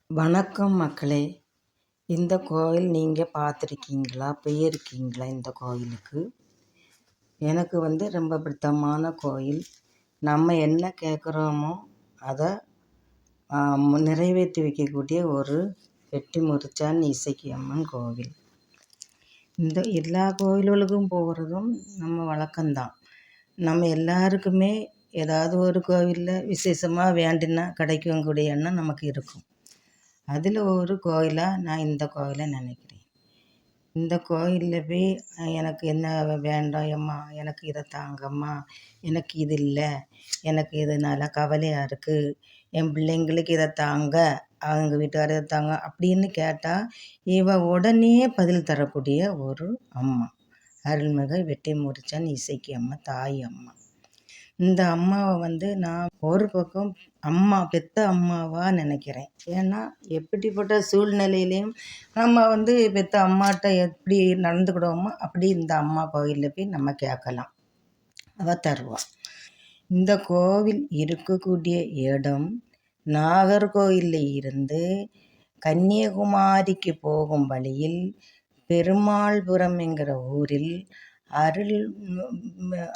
வணக்கம் மக்களே. இந்த கோயில் நீங்கள் பார்த்துருக்கீங்களா? போயிருக்கீங்களா இந்த கோயிலுக்கு? எனக்கு ரொம்ப பிடித்தமான கோயில். நம்ம என்ன கேட்குறோமோ அதை நிறைவேற்றி வைக்கக்கூடிய ஒரு வெட்டி முறிச்சான் இசக்கி அம்மன் கோவில். இந்த எல்லா கோயில்களுக்கும் போகிறதும் நம்ம வழக்கம்தான். நம்ம எல்லாருக்குமே ஏதாவது ஒரு கோவிலில் விசேஷமாக வேண்டினா கிடைக்கக்கூடிய எண்ணம் நமக்கு இருக்கும். அதில் ஒரு கோயிலாக நான் இந்த கோயிலை நினைக்கிறேன். இந்த கோயிலில் போய் எனக்கு என்ன வேண்டாம் அம்மா, எனக்கு இதை தாங்கம்மா, எனக்கு இது இல்லை, எனக்கு இதனால் கவலையாக இருக்குது, என் பிள்ளைங்களுக்கு இதை தாங்க, அவங்க வீட்டுக்காரர் இதை தாங்க அப்படின்னு கேட்டால் இவ உடனே பதில் தரக்கூடிய ஒரு அம்மா, அருள்மிகு வெட்டி முறிச்சான் இசக்கி அம்மா, தாய் அம்மா. இந்த அம்மாவை நான் ஒரு பக்கம் அம்மா பெத்த அம்மாவாக நினைக்கிறேன். ஏன்னா எப்படிப்பட்ட சூழ்நிலையிலையும் நம்ம பெத்த அம்மாட்ட எப்படி நடந்துக்கிடுவோமோ அப்படி இந்த அம்மா கோயிலில் போய் நம்ம கேட்கலாம், அவள் தருவாள். இந்த கோவில் இருக்கக்கூடிய இடம் நாகர்கோயிலில் இருந்து கன்னியாகுமரிக்கு போகும் வழியில் பெருமாள்புரம் என்கிற ஊரில்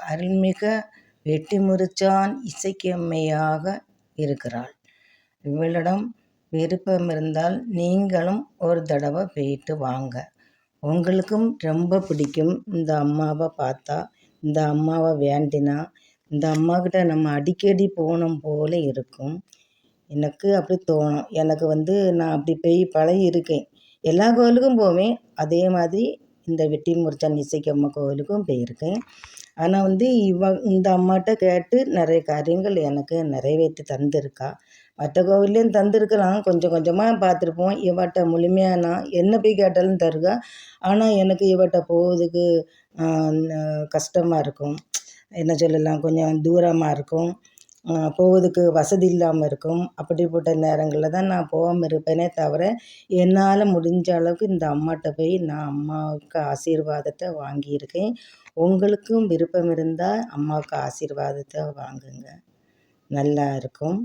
அருள்மிகு வெட்டி முறிச்சான் இசக்கி அம்மையாக இருக்கிறாள். இவளிடம் விருப்பம் இருந்தால் நீங்களும் ஒரு தடவை போயிட்டு வாங்க. உங்களுக்கும் ரொம்ப பிடிக்கும். இந்த அம்மாவை பார்த்தா, இந்த அம்மாவை வேண்டினா, இந்த அம்மாக்கிட்ட நம்ம அடிக்கடி போகணும் போல இருக்கும். எனக்கு அப்படி தோணும். எனக்கு நான் அப்படி போய் பழகி இருக்கேன். எல்லா கோயிலுக்கும் போவேன். அதே மாதிரி இந்த வெட்டி முறிச்சான் இசக்கி அம்மா கோவிலுக்கும் போயிருக்கேன். ஆனால் இந்த அம்மாட்ட கேட்டு நிறைய காரியங்கள் எனக்கு நிறைவேற்றி தந்திருக்கா. மற்ற கோவில்லையும் தந்திருக்கலாம், கொஞ்சம் கொஞ்சமாக பார்த்துருப்போம். இவட்ட முழுமையாக நான் என்ன போய் கேட்டாலும் தருகா. ஆனால் எனக்கு இவட்ட போகிறதுக்கு கஷ்டமாக இருக்கும். என்ன சொல்லலாம், கொஞ்சம் தூரமாக இருக்கும், போவதுக்கு வசதி இல்லாமல் இருக்கும். அப்படிப்பட்ட நேரங்களில் தான் நான் போகாமல் இருப்பேனே தவிர, என்னால் முடிஞ்ச அளவுக்கு இந்த அம்மாட்ட போய் நான் அம்மாவுக்கு ஆசீர்வாதத்தை வாங்கியிருக்கேன். உங்களுக்கும் விருப்பம் இருந்தால் அம்மாவுக்கு ஆசீர்வாதத்தை வாங்குங்க, நல்லா இருக்கும்.